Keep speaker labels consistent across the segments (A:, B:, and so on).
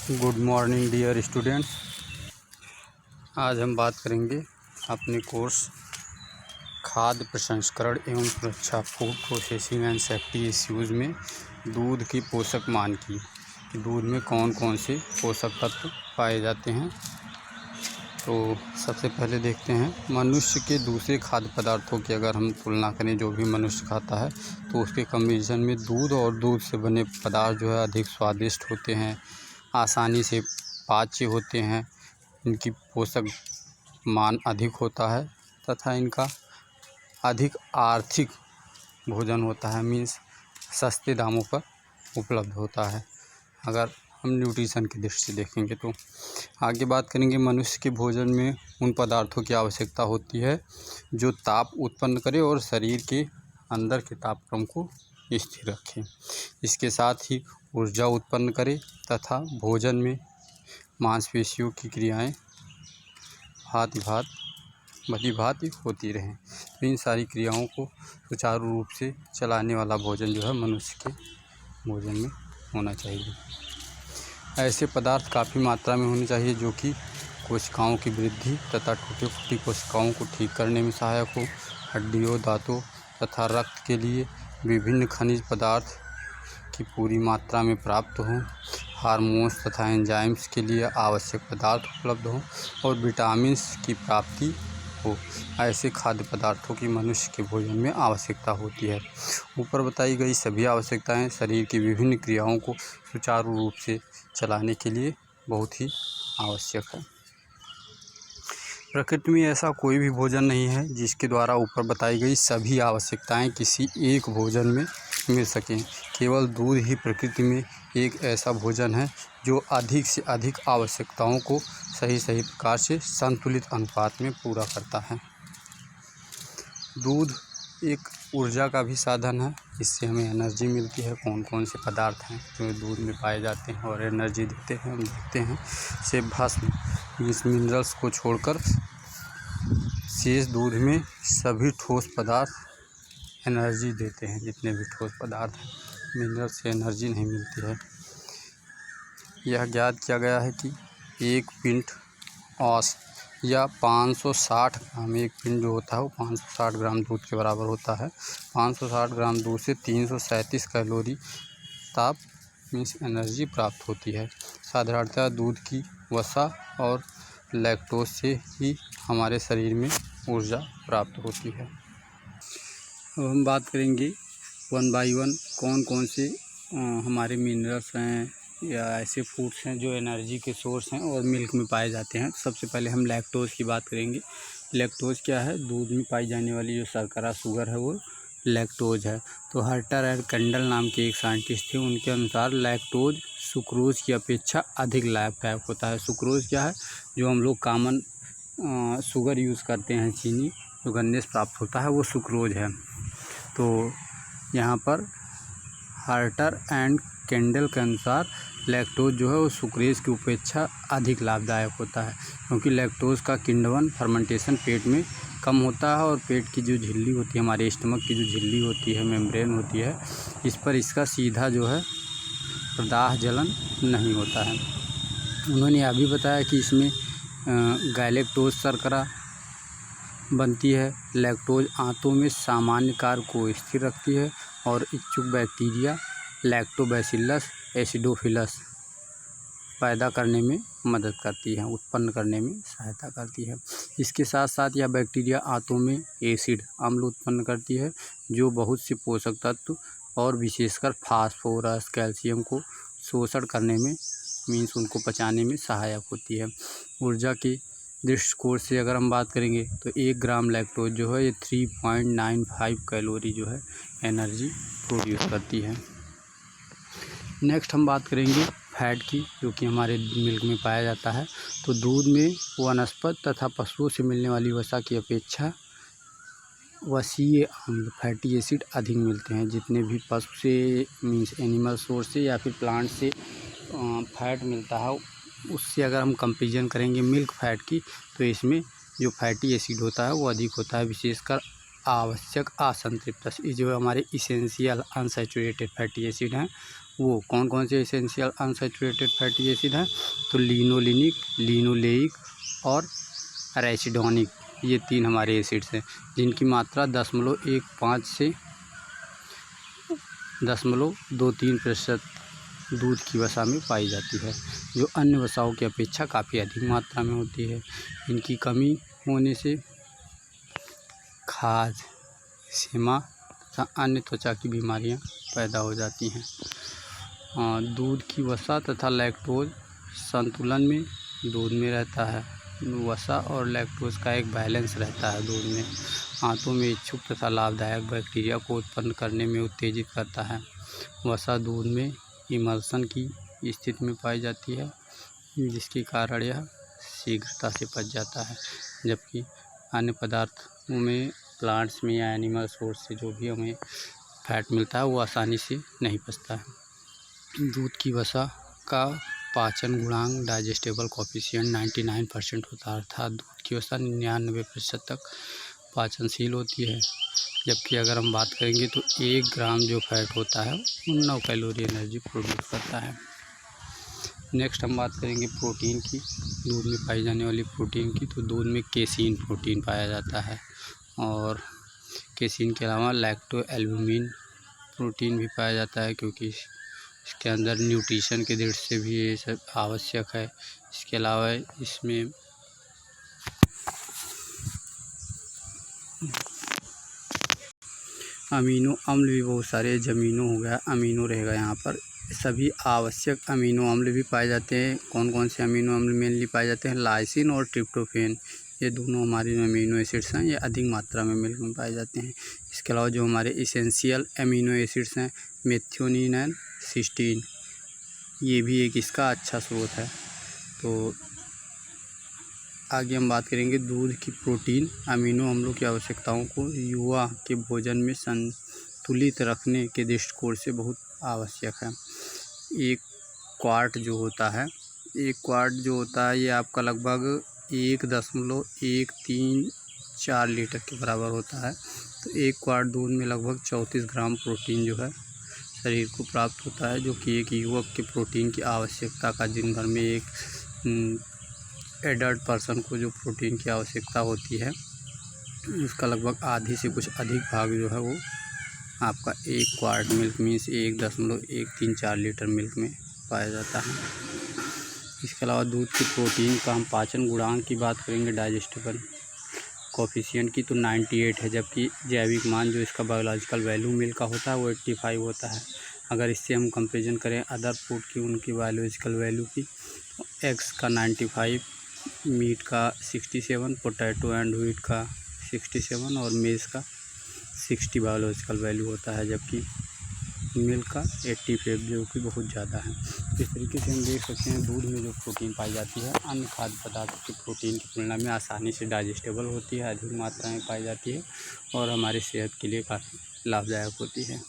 A: Good morning dear students. आज हम बात करेंगे अपने कोर्स खाद्य प्रसंस्करण एवं सुरक्षा food processing and safety issues में दूध की पोषक मान की कि दूध में कौन कौन से पोषक तत्व पाए जाते हैं। तो सबसे पहले देखते हैं मनुष्य के दूसरे खाद्य पदार्थों की अगर हम तुलना करें, जो भी मनुष्य खाता है तो उसके कंपैरिजन में दूध और दूध से बने पदार्थ जो है अधिक स्वादिष्ट होते हैं, आसानी से पाच्य होते हैं, इनकी पोषक मान अधिक होता है तथा इनका अधिक आर्थिक भोजन होता है, मीन्स सस्ते दामों पर उपलब्ध होता है अगर हम न्यूट्रिशन की दृष्टि से देखेंगे। तो आगे बात करेंगे मनुष्य के भोजन में उन पदार्थों की आवश्यकता होती है जो ताप उत्पन्न करे और शरीर के अंदर के तापक्रम को स्थिर रखें, इसके साथ ही ऊर्जा उत्पन्न करे तथा भोजन में मांसपेशियों की क्रियाएं भली भांति होती रहें। तो इन सारी क्रियाओं को सुचारू रूप से चलाने वाला भोजन जो है मनुष्य के भोजन में होना चाहिए। ऐसे पदार्थ काफ़ी मात्रा में होने चाहिए जो कि कोशिकाओं की वृद्धि तथा टूटी फूटी कोशिकाओं को ठीक करने में सहायक हो, हड्डियों, दांतों तथा रक्त के लिए विभिन्न खनिज पदार्थ की पूरी मात्रा में प्राप्त हों, हार्मोन्स तथा एंजाइम्स के लिए आवश्यक पदार्थ उपलब्ध हों और विटामिन्स की प्राप्ति हो। ऐसे खाद्य पदार्थों की मनुष्य के भोजन में आवश्यकता होती है। ऊपर बताई गई सभी आवश्यकताएं शरीर की विभिन्न क्रियाओं को सुचारू रूप से चलाने के लिए बहुत ही आवश्यक है। प्रकृति में ऐसा कोई भी भोजन नहीं है जिसके द्वारा ऊपर बताई गई सभी आवश्यकताएं किसी एक भोजन में मिल सकें। केवल दूध ही प्रकृति में एक ऐसा भोजन है जो अधिक से अधिक आवश्यकताओं को सही प्रकार से संतुलित अनुपात में पूरा करता है। दूध एक ऊर्जा का भी साधन है, इससे हमें एनर्जी मिलती है। कौन कौन से पदार्थ हैं जो दूध में पाए जाते हैं और एनर्जी देते हैं, हम देखते हैं। से भस्म इस मिनरल्स को छोड़कर शेष दूध में सभी ठोस पदार्थ एनर्जी देते हैं। जितने भी ठोस पदार्थ हैं, मिनरल से एनर्जी नहीं मिलती है। यह ज्ञात किया गया है कि एक पिंट औस या 560 ग्राम, एक पिंड जो होता है वो 560 ग्राम दूध के बराबर होता है। 560 ग्राम दूध से 337 कैलोरी ताप मीन्स एनर्जी प्राप्त होती है। साधारणतः दूध की वसा और लैक्टोज से ही हमारे शरीर में ऊर्जा प्राप्त होती है। अब हम बात करेंगे वन बाय वन कौन कौन से हमारे मिनरल्स हैं या ऐसे फूड्स हैं जो एनर्जी के सोर्स हैं और मिल्क में पाए जाते हैं। सबसे पहले हम लैक्टोज की बात करेंगे। लैक्टोज क्या है? दूध में पाई जाने वाली जो शर्करा शुगर है वो लैक्टोज है। तो हर्टर एंड कैंडल नाम के एक साइंटिस्ट थे, उनके अनुसार लैक्टोज सुक्रोज की अपेक्षा अधिक लाभदायक होता है। सुक्रोज क्या है? जो हम लोग कॉमन शुगर यूज़ करते हैं, चीनी जो गन्ने से प्राप्त होता है, वो सुक्रोज है। तो यहाँ पर हर्टर एंड कैंडल के अनुसार लैक्टोज जो है वो सुक्रेज की अपेक्षा अधिक लाभदायक होता है, क्योंकि लैक्टोज का किण्वन फर्मेंटेशन पेट में कम होता है और पेट की जो झिल्ली होती है, हमारे स्टमक की जो झिल्ली होती है, मेम्ब्रेन होती है, इस पर इसका सीधा जो है प्रदाह जलन नहीं होता है। उन्होंने यह भी बताया कि इसमें गैलेक्टोज शर्करा बनती है। लैक्टोज आंतों में सामान्य कार्य को स्थिर रखती है और इच्छुक बैक्टीरिया लैक्टोबैसिलस एसिडोफिलस पैदा करने में मदद करती है, उत्पन्न करने में सहायता करती है। इसके साथ साथ यह बैक्टीरिया आंतों में एसिड अम्ल उत्पन्न करती है जो बहुत से पोषक तत्व और विशेषकर फास्फोरस, कैल्शियम को शोषण करने में मीन्स उनको पचाने में सहायक होती है। ऊर्जा के दृष्टिकोण से अगर हम बात करेंगे तो 1 ग्राम लैक्टोज जो है ये 3.95 कैलोरी जो है एनर्जी प्रोड्यूस करती है। नेक्स्ट हम बात करेंगे फैट की, जो कि हमारे मिल्क में पाया जाता है। तो दूध में वनस्पति तथा पशुओं से मिलने वाली वसा की अपेक्षा वसीय अम्ल फैटी एसिड अधिक मिलते हैं। जितने भी पशु से मीन्स एनिमल सोर्स से या फिर प्लांट से फैट मिलता है, उससे अगर हम कंपेरिजन करेंगे मिल्क फैट की, तो इसमें जो फैटी एसिड होता है वो अधिक होता है, विशेषकर आवश्यक असंतृप्त, जो हमारे इसेंशियल अनसैचुरेटेड फैटी एसिड हैं वो कौन कौन से एसेंशियल अनसैचुरेटेड फैटी एसिड हैं, तो लिनोलिनिक, लिनोलेइक और एराचिडोनिक, ये 3 हमारे एसिड्स हैं जिनकी मात्रा 0.15 से 0.23% दूध की वसा में पाई जाती है, जो अन्य वसाओं की अपेक्षा काफ़ी अधिक मात्रा में होती है। इनकी कमी होने से खाज, सेमा तथा अन्य त्वचा की बीमारियां पैदा हो जाती हैं। दूध की वसा तथा लैक्टोज संतुलन में दूध में रहता है। वसा और लैक्टोज का एक बैलेंस रहता है दूध में। आंतों में इच्छुक तथा लाभदायक बैक्टीरिया को उत्पन्न करने में उत्तेजित करता है। वसा दूध में इमल्सन की स्थिति में पाई जाती है, जिसके कारण यह शीघ्रता से पच जाता है, जबकि अन्य पदार्थों में, प्लांट्स में या एनिमल सोर्स से जो भी हमें फैट मिलता है वो आसानी से नहीं पचता है। दूध की वसा का पाचन गुणांक डाइजेस्टेबल कोफिशिएंट 99% होता है, अर्थात दूध की वसा 99% तक पाचनशील होती है। जबकि अगर हम बात करेंगे तो 1 ग्राम जो फैट होता है वो 9 कैलोरी एनर्जी प्रोड्यूस करता है। नेक्स्ट हम बात करेंगे प्रोटीन की, दूध में पाई जाने वाली प्रोटीन की। तो दूध में केसीन प्रोटीन पाया जाता है और केसीन के अलावा लैक्टो एल्बुमिन प्रोटीन भी पाया जाता है, क्योंकि इसके अंदर न्यूट्रिशन के दृष्टि से भी ये सब आवश्यक है। इसके अलावा इसमें अमीनो अम्ल भी बहुत सारे, जमीनो हो गया, अमीनो रहेगा यहाँ पर, सभी आवश्यक अमीनो अम्ल भी पाए जाते हैं। कौन कौन से अमीनो अम्ल मेनली पाए जाते हैं, लाइसिन और ट्रिप्टोफैन, ये दोनों हमारे जो अमीनो एसिड्स हैं ये अधिक मात्रा में मिल्क में पाए जाते हैं। इसके अलावा जो हमारे इसेंशियल अमीनो एसिड्स हैं, मेथियोनिन एंड सिस्टीन, ये भी एक इसका अच्छा स्रोत है। तो आगे हम बात करेंगे दूध की प्रोटीन अमीनो अम्लों की आवश्यकताओं को युवा के भोजन में संतुलित रखने के दृष्टिकोण से बहुत आवश्यक है। 1 क्वार्ट जो होता है ये आपका लगभग 1.134 लीटर के बराबर होता है। तो 1 क्वार्ट दूध में लगभग 34 ग्राम प्रोटीन जो है शरीर को प्राप्त होता है, जो कि एक युवक के प्रोटीन की आवश्यकता का, दिन भर में एक एडल्ट पर्सन को जो प्रोटीन की आवश्यकता होती है उसका लगभग आधे से कुछ अधिक भाग जो है वो आपका 1 quart milk means 1.134 litre milk में पाया जाता है। इसके अलावा दूध की प्रोटीन का हम पाचन गुणांक की बात करेंगे, डाइजेस्टेबल कोफिशिएंट की, तो 98 है, जबकि जैविक मान जो इसका बायोलॉजिकल वैल्यू मिल्क का होता है वो 85 होता है। अगर इससे हम कंपेरिजन करें अदर फूड की उनकी बायोलॉजिकल वैल्यू की, तो एग्स का 95, मीट का 67, पोटैटो एंड व्हीट का 67 और मेज़ का 60 बायोलॉजिकल वैल्यू होता है, जबकि मिल्क का 85 जो कि बहुत ज़्यादा है। इस तरीके से हम देख सकते हैं दूध में जो प्रोटीन पाई जाती है अन्य खाद्य पदार्थों की प्रोटीन की तुलना में आसानी से डाइजेस्टेबल होती है, अधिक मात्रा में पाई जाती है और हमारी सेहत के लिए काफ़ी लाभदायक होती है।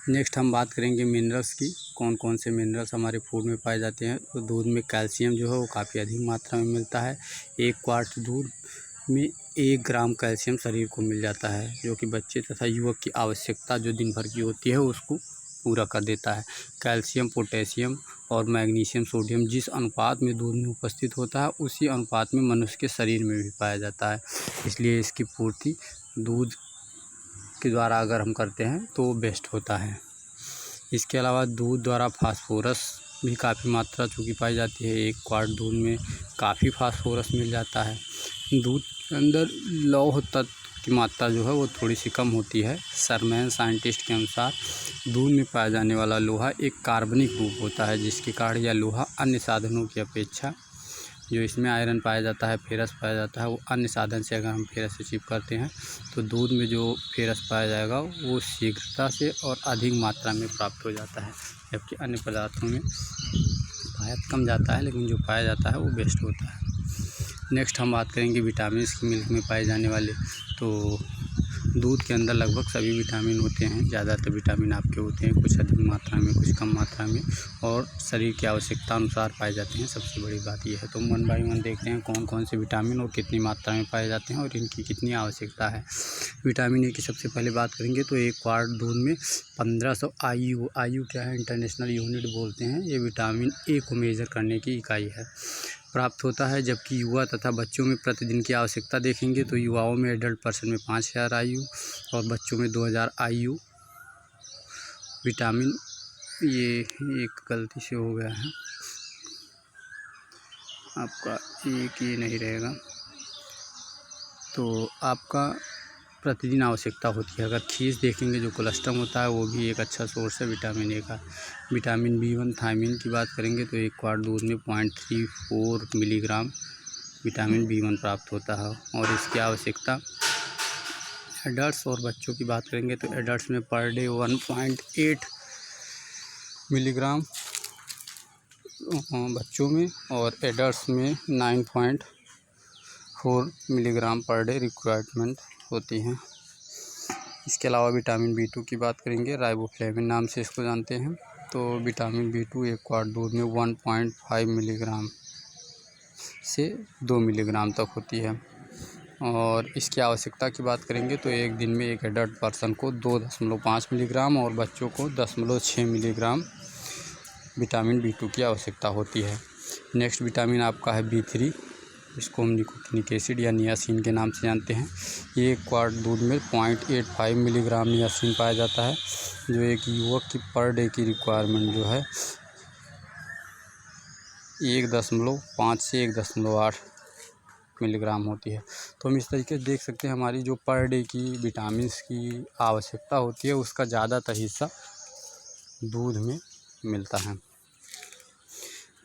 A: नेक्स्ट हम बात करेंगे मिनरल्स की, कौन कौन से मिनरल्स हमारे फूड में पाए जाते हैं। तो दूध में कैल्शियम जो है वो काफ़ी अधिक मात्रा में मिलता है। 1 क्वार्ट दूध में 1 ग्राम कैल्शियम शरीर को मिल जाता है, जो कि बच्चे तथा युवक की आवश्यकता जो दिन भर की होती है उसको पूरा कर देता है। कैल्शियम, पोटेशियम और मैग्नीशियम, सोडियम जिस अनुपात में दूध में उपस्थित होता है उसी अनुपात में मनुष्य के शरीर में भी पाया जाता है, इसलिए इसकी पूर्ति दूध के द्वारा अगर हम करते हैं तो बेस्ट होता है। इसके अलावा दूध द्वारा फास्फोरस भी काफ़ी मात्रा चूँकि पाई जाती है। 1 क्वार्ट दूध में काफ़ी फास्फोरस मिल जाता है। दूध के अंदर लौह तत्व की मात्रा जो है वो थोड़ी सी कम होती है। सरमैन साइंटिस्ट के अनुसार दूध में पाया जाने वाला लोहा एक कार्बनिक रूप होता है, जिसके कारण यह लोहा अन्य साधनों की अपेक्षा, जो इसमें आयरन पाया जाता है, फेरस पाया जाता है, वो अन्य साधन से अगर हम फेरस अचीव करते हैं तो दूध में जो फेरस पाया जाएगा वो शीघ्रता से और अधिक मात्रा में प्राप्त हो जाता है, जबकि अन्य पदार्थों में पाया कम जाता है, लेकिन जो पाया जाता है वो बेस्ट होता है। नेक्स्ट हम बात करेंगे विटामिन की मिल्क में पाए जाने वाले। तो दूध के अंदर लगभग सभी विटामिन होते हैं, ज़्यादातर विटामिन आपके होते हैं, कुछ अधिक मात्रा में, कुछ कम मात्रा में, और शरीर की आवश्यकता अनुसार पाए जाते हैं। सबसे बड़ी बात यह है। तो 1 बाय 1 देखते हैं कौन कौन से विटामिन और कितनी मात्रा में पाए जाते हैं और इनकी कितनी आवश्यकता है। विटामिन ए की सबसे पहले बात करेंगे तो 1 क्वार्ट दूध में 1500 IU क्या है, इंटरनेशनल यूनिट बोलते हैं। ये विटामिन ए को मेज़र करने की इकाई है, प्राप्त होता है। जबकि युवा तथा बच्चों में प्रतिदिन की आवश्यकता देखेंगे तो युवाओं में एडल्ट पर्सन में 5000 IU और बच्चों में 2000 IU विटामिन, ये एक गलती से हो गया है आपका, एक ये नहीं रहेगा, तो आपका प्रतिदिन आवश्यकता होती है। अगर खीस देखेंगे जो कोलेस्ट्रम होता है वो भी एक अच्छा सोर्स है विटामिन ए का। विटामिन B1 थायमिन की बात करेंगे तो 1 क्वार्ट दूध में 0.34 मिलीग्राम विटामिन B1 प्राप्त होता है और इसकी आवश्यकता एडल्ट्स और बच्चों की बात करेंगे तो एडल्ट्स में पर डे 1.8 मिलीग्राम बच्चों में और एडल्ट्स में 9.4 मिलीग्राम पर डे रिक्वायरमेंट होती हैं। इसके अलावा विटामिन B2 की बात करेंगे, राइबोफ्लेविन नाम से इसको जानते हैं। तो विटामिन B2 1 क्वार्ट दूध में 1.5 मिलीग्राम से 2 मिलीग्राम तक होती है और इसकी आवश्यकता की बात करेंगे तो एक दिन में एक एडल्ट पर्सन को 2.5 मिलीग्राम और बच्चों को 0.6 मिलीग्राम विटामिन B2 की आवश्यकता होती है। नेक्स्ट विटामिन आपका है B3, इसको हम निकोटिनिक एसिड या नियासिन के नाम से जानते हैं। ये 1 क्वार्ट दूध में 0.85 मिलीग्राम नियासिन पाया जाता है, जो एक युवक की पर डे की रिक्वायरमेंट जो है 1.5 से 1.8 मिलीग्राम होती है। तो हम इस तरीके से देख सकते हैं हमारी जो पर डे की विटामिन की आवश्यकता होती है उसका ज़्यादातर हिस्सा दूध में मिलता है।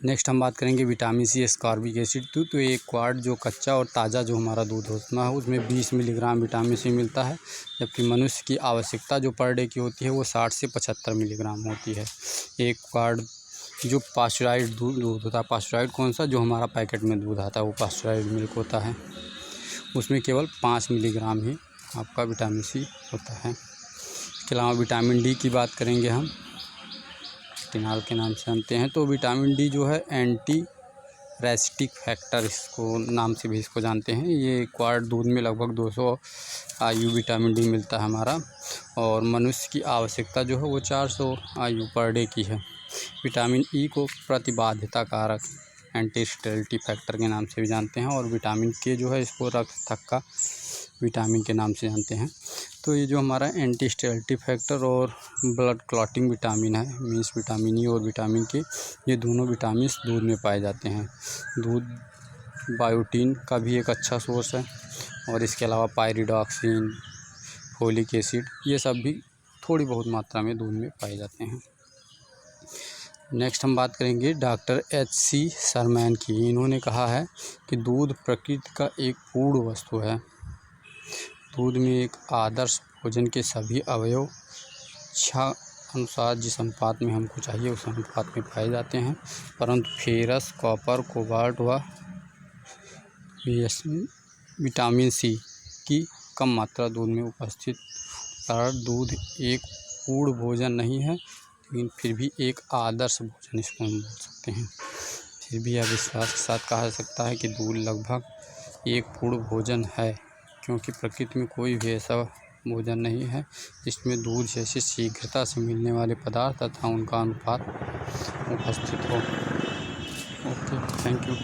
A: नेक्स्ट हम बात करेंगे विटामिन C एस्कॉर्बिक एसिड। तो 1 क्वार्ट जो कच्चा और ताज़ा जो हमारा दूध होता है उसमें 20 मिलीग्राम विटामिन C मिलता है, जबकि मनुष्य की आवश्यकता जो पर डे की होती है वो 60 से 75 मिलीग्राम होती है। 1 क्वार्ट जो पास्चराइज्ड दूध होता है, पास्चराइज्ड कौन सा, जो हमारा पैकेट में दूध आता है वो पास्चराइज्ड मिल्क होता है, उसमें केवल 5 मिलीग्राम ही आपका विटामिन C होता है। इसके अलावा विटामिन D की बात करेंगे हम, टिनाल के नाम से जानते हैं। तो विटामिन D जो है एंटी रेस्टिक फैक्टर इसको नाम से भी इसको जानते हैं। ये 1 क्वार्ट दूध में लगभग 200 IU विटामिन D मिलता है हमारा और मनुष्य की आवश्यकता जो है वो 400 IU पर डे की है। विटामिन E को प्रतिबाध्यता कारक एंटी स्टेरिलिटी फैक्टर के नाम से भी जानते हैं और विटामिन K जो है इसको रक्त थक्का विटामिन के नाम से जानते हैं। तो ये जो हमारा एंटी स्टेरिलिटी फैक्टर और ब्लड क्लॉटिंग विटामिन है, मीन्स विटामिन E और विटामिन K, ये दोनों विटामिन दूध में पाए जाते हैं। दूध बायोटीन का भी एक अच्छा सोर्स है और इसके अलावा पायरिडॉक्सिन, फोलिक एसिड, ये सब भी थोड़ी बहुत मात्रा में दूध में पाए जाते हैं। नेक्स्ट हम बात करेंगे डॉक्टर HC शर्मैन की। इन्होंने कहा है कि दूध प्रकृति का एक पूर्ण वस्तु है। दूध में एक आदर्श भोजन के सभी अवयव इच्छा अनुसार जिस अनुपात में हमको चाहिए उस अनुपात में पाए जाते हैं, परंतु फेरस, कॉपर, कोबाल्ट व विटामिन C की कम मात्रा दूध में उपस्थित कारण दूध एक पूर्ण भोजन नहीं है, लेकिन फिर भी एक आदर्श भोजन इसको हम बोल सकते हैं। फिर भी यह विश्वास के साथ कहा जा सकता है कि दूध लगभग एक पूर्ण भोजन है, क्योंकि प्रकृति में कोई भी ऐसा भोजन नहीं है जिसमें दूध जैसे शीघ्रता से मिलने वाले पदार्थ तथा उनका अनुपात उपस्थित हो। Okay, thank you.